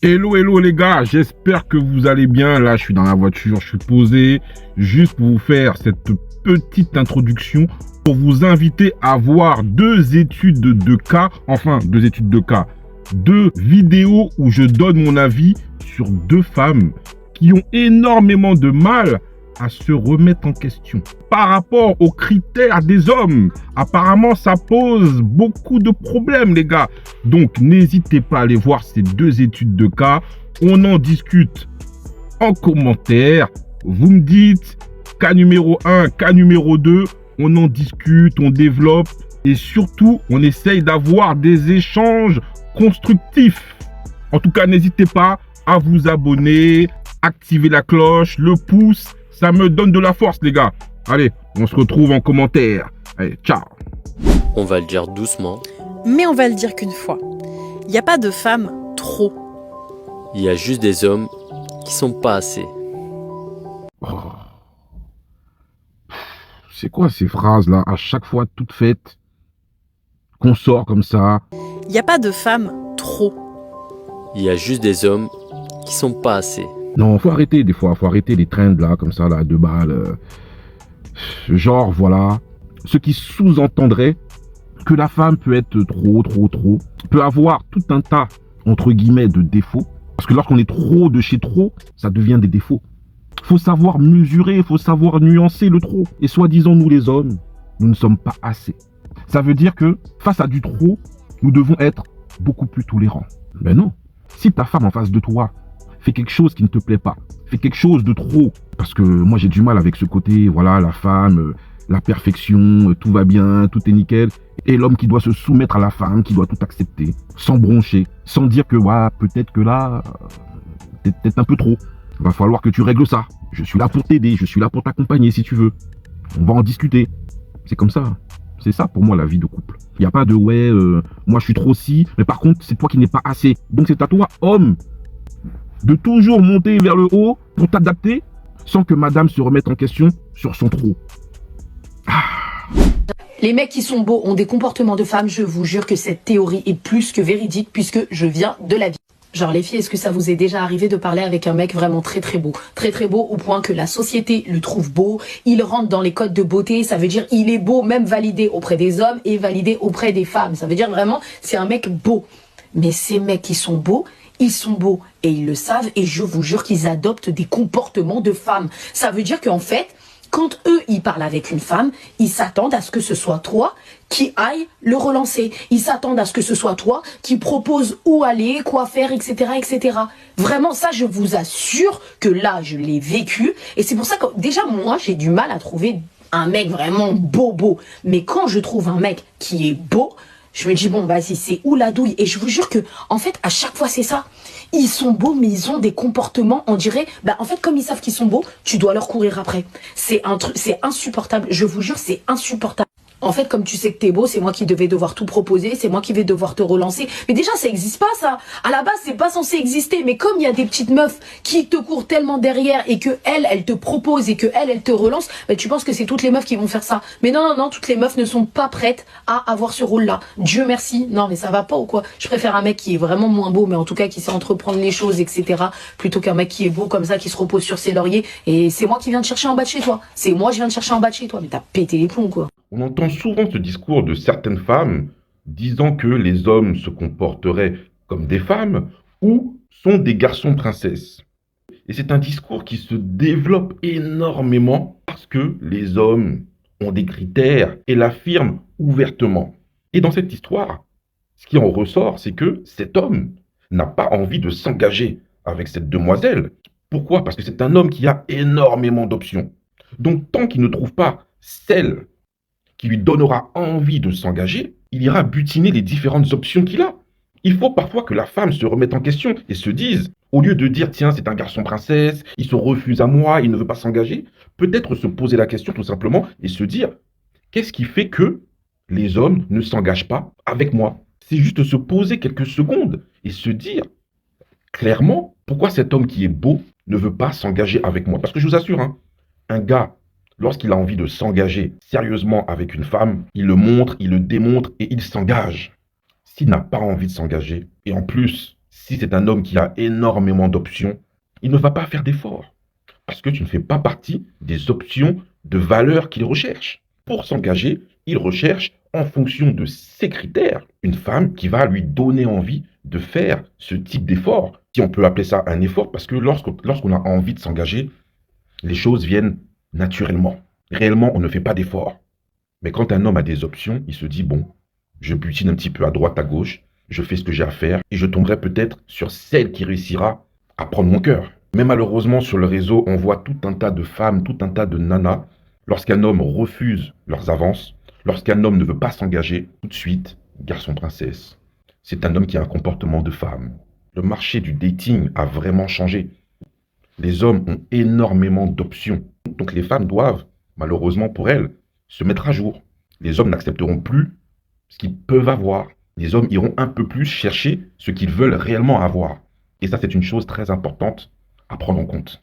Hello, hello les gars, j'espère que vous allez bien. Là, je suis dans la voiture, je suis posé, juste pour vous faire cette petite introduction, pour vous inviter à voir deux études de cas, deux vidéos où je donne mon avis sur deux femmes qui ont énormément de mal à se remettre en question. Par rapport aux critères des hommes, apparemment ça pose beaucoup de problèmes les gars. Donc n'hésitez pas à aller voir ces deux études de cas. On en discute en commentaire. Vous me dites cas numéro 1, cas numéro 2. On en discute, on développe. Et surtout, on essaye d'avoir des échanges constructifs. En tout cas, n'hésitez pas à vous abonner, activer la cloche, le pouce. Ça me donne de la force, les gars. Allez, on se retrouve en commentaire. Allez, ciao. On va le dire doucement. Mais on va le dire qu'une fois. Il n'y a pas de femmes trop. Il y a juste des hommes qui sont pas assez. Oh. C'est quoi ces phrases-là, à chaque fois toutes faites, qu'on sort comme ça? Il n'y a pas de femmes trop. Il y a juste des hommes qui sont pas assez. Non, faut arrêter des fois, faut arrêter les trends là, comme ça, là, à deux balles. Genre, voilà, ce qui sous-entendrait que la femme peut être trop, peut avoir tout un tas, entre guillemets, de défauts. Parce que lorsqu'on est trop de chez trop, ça devient des défauts. Faut savoir mesurer, faut savoir nuancer le trop. Et soi-disant, nous les hommes, nous ne sommes pas assez. Ça veut dire que, face à du trop, nous devons être beaucoup plus tolérants. Mais non, si ta femme en face de toi fais quelque chose qui ne te plaît pas, fais quelque chose de trop. Parce que moi j'ai du mal avec ce côté, voilà, la femme, la perfection, tout va bien, tout est nickel. Et l'homme qui doit se soumettre à la femme, qui doit tout accepter, sans broncher, sans dire que ouais, peut-être que là, t'es peut-être un peu trop. Va falloir que tu règles ça. Je suis là pour t'aider, je suis là pour t'accompagner si tu veux. On va en discuter. C'est comme ça. C'est ça pour moi la vie de couple. Il n'y a pas de ouais, moi je suis trop si, mais par contre c'est toi qui n'es pas assez. Donc c'est à toi, homme, de toujours monter vers le haut pour t'adapter sans que madame se remette en question sur son trop. Les mecs qui sont beaux ont des comportements de femmes, je vous jure que cette théorie est plus que véridique puisque je viens de la vie. Genre les filles, est-ce que ça vous est déjà arrivé de parler avec un mec vraiment très beau? Très beau au point que la société le trouve beau, il rentre dans les codes de beauté, ça veut dire il est beau, même validé auprès des hommes et validé auprès des femmes. Ça veut dire vraiment c'est un mec beau. Mais ces mecs qui sont beaux, ils sont beaux et ils le savent et je vous jure qu'ils adoptent des comportements de femmes. Ça veut dire qu'en fait, quand eux, ils parlent avec une femme, ils s'attendent à ce que ce soit toi qui aille le relancer. Ils s'attendent à ce que ce soit toi qui propose où aller, quoi faire, etc. Vraiment, ça, je vous assure que là, je l'ai vécu. Et c'est pour ça que déjà, moi, j'ai du mal à trouver un mec vraiment beau. Mais quand je trouve un mec qui est beau, je me dis, bon, vas-y, c'est où la douille? Et je vous jure que, en fait, à chaque fois, c'est ça. Ils sont beaux, mais ils ont des comportements, on dirait, en fait, comme ils savent qu'ils sont beaux, tu dois leur courir après. C'est un truc, c'est insupportable. Je vous jure, c'est insupportable. En fait, comme tu sais que t'es beau, c'est moi qui devais devoir tout proposer, c'est moi qui vais devoir te relancer. Mais déjà, ça existe pas, ça. À la base, c'est pas censé exister. Mais comme il y a des petites meufs qui te courent tellement derrière et que elles te proposent et que elles te relancent, tu penses que c'est toutes les meufs qui vont faire ça. Mais non, toutes les meufs ne sont pas prêtes à avoir ce rôle-là. Dieu merci. Non, mais ça va pas ou quoi? Je préfère un mec qui est vraiment moins beau, mais en tout cas qui sait entreprendre les choses, etc. plutôt qu'un mec qui est beau comme ça, qui se repose sur ses lauriers. Et c'est moi qui viens te chercher en bas de chez toi. C'est moi, je viens te chercher en bas de chez toi. Mais t'as pété les plombs, quoi. On entend souvent ce discours de certaines femmes disant que les hommes se comporteraient comme des femmes ou sont des garçons princesses. Et c'est un discours qui se développe énormément parce que les hommes ont des critères et l'affirment ouvertement. Et dans cette histoire, ce qui en ressort, c'est que cet homme n'a pas envie de s'engager avec cette demoiselle. Pourquoi? Parce que c'est un homme qui a énormément d'options. Donc tant qu'il ne trouve pas celle qui lui donnera envie de s'engager, il ira butiner les différentes options qu'il a. Il faut parfois que la femme se remette en question et se dise, au lieu de dire, tiens, c'est un garçon princesse, il se refuse à moi, il ne veut pas s'engager, peut-être se poser la question tout simplement et se dire, qu'est-ce qui fait que les hommes ne s'engagent pas avec moi? C'est juste se poser quelques secondes et se dire, clairement, pourquoi cet homme qui est beau ne veut pas s'engager avec moi? Parce que je vous assure, un gars, lorsqu'il a envie de s'engager sérieusement avec une femme, il le montre, il le démontre et il s'engage. S'il n'a pas envie de s'engager, et en plus, Si c'est un homme qui a énormément d'options, il ne va pas faire d'efforts. Parce que tu ne fais pas partie des options de valeur qu'il recherche. Pour s'engager, il recherche, en fonction de ses critères, une femme qui va lui donner envie de faire ce type d'effort. Si on peut appeler ça un effort, parce que lorsqu'on a envie de s'engager, les choses viennent naturellement. Réellement, on ne fait pas d'effort. Mais quand un homme a des options, il se dit, bon, je butine un petit peu à droite, à gauche, je fais ce que j'ai à faire, et je tomberai peut-être sur celle qui réussira à prendre mon cœur. Mais malheureusement, sur le réseau, on voit tout un tas de femmes, tout un tas de nanas. Lorsqu'un homme refuse leurs avances, lorsqu'un homme ne veut pas s'engager, tout de suite, garçon princesse. C'est un homme qui a un comportement de femme. Le marché du dating a vraiment changé. Les hommes ont énormément d'options. Donc les femmes doivent, malheureusement pour elles, se mettre à jour. Les hommes n'accepteront plus ce qu'ils peuvent avoir. Les hommes iront un peu plus chercher ce qu'ils veulent réellement avoir. Et ça, c'est une chose très importante à prendre en compte.